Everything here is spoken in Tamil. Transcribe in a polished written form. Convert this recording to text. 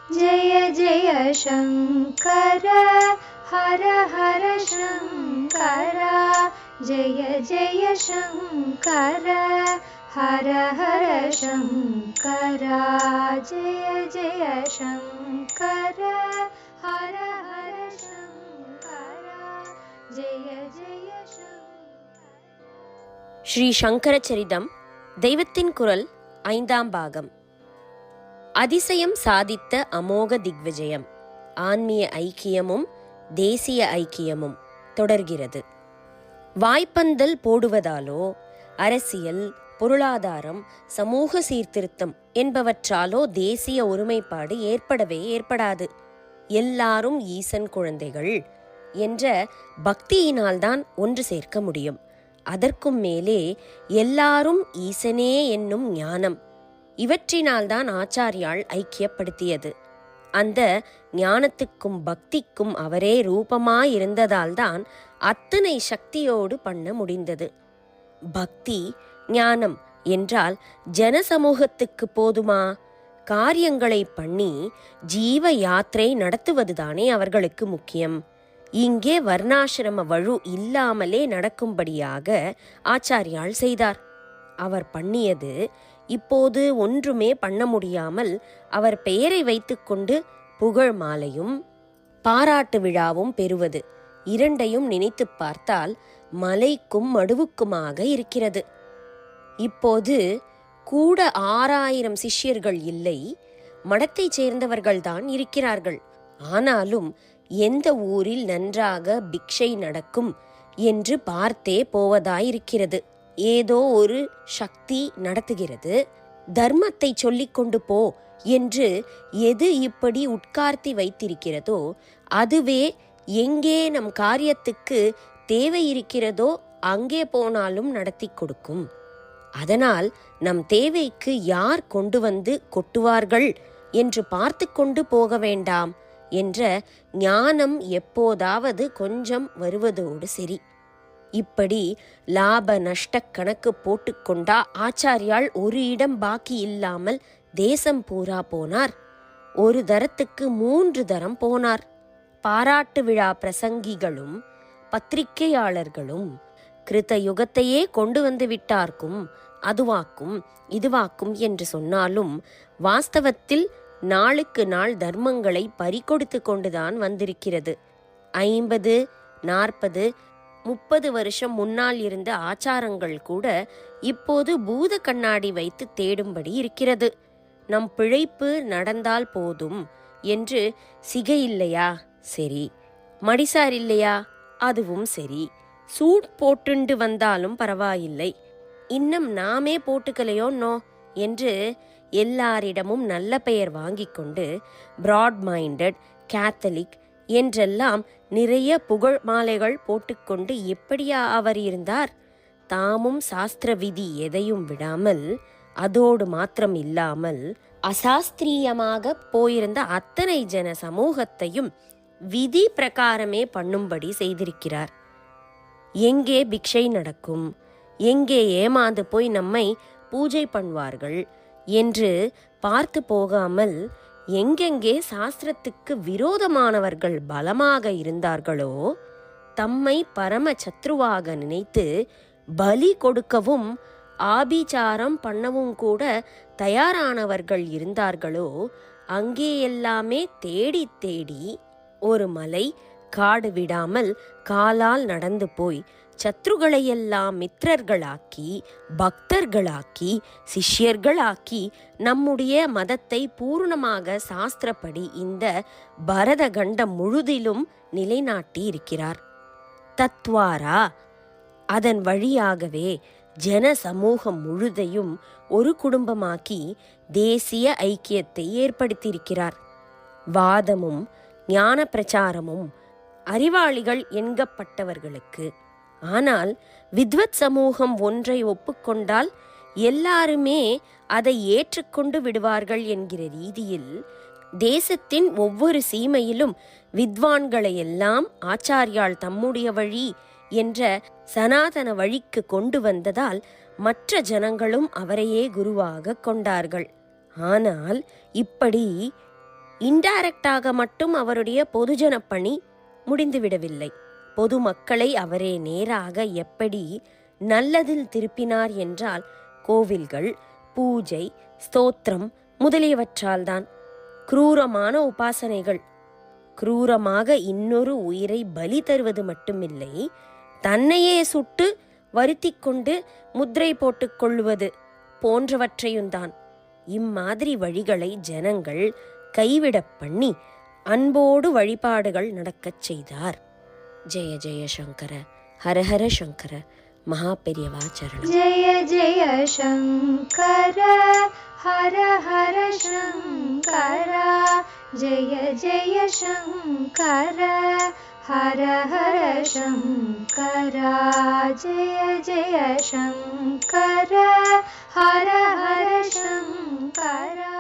जय जय शङ्कर हर हर शङ्कर जय जय शङ्कर हर हर शङ्कर जय जय शङ्कर हर हर शङ्कर जय जय शङ्कर. ஸ்ரீ சங்கர சரிதம் தெய்வத்தின் குரல் 5ஆம் பாகம். அதிசயம் சாதித்த அமோக திக்விஜயம், ஆன்மீக ஐக்கியமும் தேசிய ஐக்கியமும் தொடர்கிறது. வாய்ப்பந்தல் போடுவதாலோ அரசியல், பொருளாதாரம், சமூக சீர்திருத்தம் என்பவற்றாலோ தேசிய ஒருமைப்பாடு ஏற்படாது. எல்லாரும் ஈசன் குழந்தைகள் என்ற பக்தியினால்தான் ஒன்று சேர்க்க முடியும். அதற்கும் மேலே எல்லாரும் ஈசனே என்னும் ஞானம், இவற்றினால்தான் ஆச்சாரியால் ஐக்கியப்படுத்தியது. அந்த ஞானத்துக்கும் பக்திக்கும் அவரே ரூபமாயிருந்ததால்தான் அத்தனை சக்தியோடு பண்ண முடிந்தது. பக்தி ஞானம் என்றால் ஜனசமூகத்துக்கு போதுமா? காரியங்களை பண்ணி ஜீவ யாத்திரை நடத்துவதுதானே அவர்களுக்கு முக்கியம். இங்கே வர்ணாசிரம வழு இல்லாமலே நடக்கும்படியாக ஆச்சாரியால் செய்தார். அவர் பண்ணியது இப்போது ஒன்றுமே பண்ண முடியாமல் அவர் பெயரை வைத்துக்கொண்டு புகழ் மாலையும் பாராட்டு விழாவும் பெறுவது, இரண்டையும் நினைத்து பார்த்தால் மலைக்கும் மடுவுக்குமாக இருக்கிறது. இப்போது கூட 6000 சிஷ்யர்கள் இல்லை, மடத்தைச் சேர்ந்தவர்கள்தான் இருக்கிறார்கள். ஆனாலும் எந்த ஊரில் நன்றாக பிக்ஷை நடக்கும் என்று பார்த்தே போவதாயிருக்கிறது. ஏதோ ஒரு சக்தி நடத்துகிறது. தர்மத்தை சொல்லிக் கொண்டு போ என்று எது இப்படி உட்கார்த்தி வைத்திருக்கிறதோ அதுவே எங்கே நம் காரியத்துக்கு தேவை இருக்கிறதோ அங்கே போனாலும் நடத்தி கொடுக்கும். அதனால் நம் தேவைக்கு யார் கொண்டு வந்து கொட்டுவார்கள் என்று பார்த்து கொண்டு போக வேண்டாம் என்ற ஞானம் எப்போதாவது கொஞ்சம் வருவதோடு சரி. இப்படி லாப நஷ்ட கணக்கு போட்டுக்கொண்டா ஆச்சாரியால் ஒரு இடம் பாக்கி இல்லாமல் தேசம் பூரா போனார். ஒரு தரத்துக்கு 3 தரம் போனார். பாராட்டு விழா பிரசங்கிகளும் பத்திரிகையாளர்களும் கிருத்த யுகத்தையே கொண்டு வந்து விட்டார்க்கும், அதுவாக்கும் இதுவாக்கும் என்று சொன்னாலும் வாஸ்தவத்தில் நாளுக்கு நாள் தர்மங்களை பறிகொடுத்து கொண்டுதான் வந்திருக்கிறது. 50, 40, 30 வருஷம் முன்னால் இருந்த ஆச்சாரங்கள் கூட இப்போது பூத கண்ணாடி வைத்து தேடும்படி இருக்கிறது. நம் பிழைப்பு நடந்தால் போதும் என்று சிகை இல்லையா, சரி. மடிசார் இல்லையா, அதுவும் சரி. சூட் போட்டுண்டு வந்தாலும் பரவாயில்லை, இன்னும் நாமே போட்டுக்கலையோன்னோ என்று எல்லாரிடமும் நல்ல பெயர் வாங்கி கொண்டு பிராட் மைண்டட், கேத்தலிக் என்றெல்லாம் நிறைய புகழ் மாலைகள் போட்டுக்கொண்டு எப்படியா அவர் இருந்தார்? தாமும் சாஸ்திர விதி எதையும் விடாமல், அதோடு மாத்திரம் இல்லாமல் அசாஸ்திரியமாக போயிருந்த அத்தனை ஜன சமூகத்தையும் விதி பிரகாரமே பண்ணும்படி செய்திருக்கிறார். எங்கே பிக்ஷை நடக்கும், எங்கே ஏமாந்து போய் நம்மை பூஜை பண்ணுவார்கள் என்று பார்த்து போகாமல், எங்கெங்கே சாஸ்திரத்துக்கு விரோதமானவர்கள் பலமாக இருந்தார்களோ தம்மை பரம சத்ருவாக நினைத்து பலி கொடுக்கவும் ஆபிச்சாரம் பண்ணவும் கூட தயாரானவர்கள் இருந்தார்களோ அங்கே எல்லாமே தேடி தேடி ஒரு மலை காடு விடாமல் காலால் நடந்து போய் சத்ருகளையெல்லாம் மித்திரர்களாக்கி, பக்தர்களாக்கி, சிஷ்யர்களாக்கி நம்முடைய மதத்தை பூர்ணமாக சாஸ்திரப்படி இந்த பரத கண்டம் முழுதிலும் நிலைநாட்டி இருக்கிறார். தத்வாரா அதன் வழியாகவே ஜன சமூகம் முழுதையும் ஒரு குடும்பமாக்கி தேசிய ஐக்கியத்தை ஏற்படுத்தியிருக்கிறார். வாதமும் ஞான பிரச்சாரமும் அறிவாளிகள் என்கப்பட்டவர்களுக்கு. ஆனால் வித்வத் சமூகம் ஒன்றை ஒப்புக்கொண்டால் எல்லாருமே அதை ஏற்றுக்கொண்டு விடுவார்கள் என்கிற ரீதியில் தேசத்தின் ஒவ்வொரு சீமையிலும் வித்வான்களையெல்லாம் ஆச்சாரியால் தம்முடைய வழி என்ற சனாதன வழிக்கு கொண்டு வந்ததால் மற்ற ஜனங்களும் அவரையே குருவாக கொண்டார்கள். ஆனால் இப்படி இன்டைரக்டாக மட்டும் அவருடைய பொதுஜன பணி முடிந்துவிடவில்லை. பொதுமக்களை அவரே நேராக எப்படி நல்லதில் திருப்பினார் என்றால் கோவில்கள், பூஜை, ஸ்தோத்திரம் முதலியவற்றால்தான். குரூரமான உபாசனைகள், குரூரமாக இன்னொரு உயிரை பலி தருவது மட்டுமில்லை, தன்னையே சுட்டு வருத்தி கொண்டு முத்திரை போட்டுக்கொள்வது போன்றவற்றையும்தான். இம்மாதிரி வழிகளை ஜனங்கள் கைவிட பண்ணி அன்போடு வழிபாடுகள் நடக்கச் செய்தார். ஜெய ஜெய சங்கர, ஹரஹர சங்கர, மகா பெரியவா சரணம். ஜெய ஜெய சங்கர, ஹர ஹர சங்கர, ஜெய ஜெய சங்கர, ஹர ஹர சங்கர, ஜெய ஜெய சங்கர, ஹர ஹர சங்கர.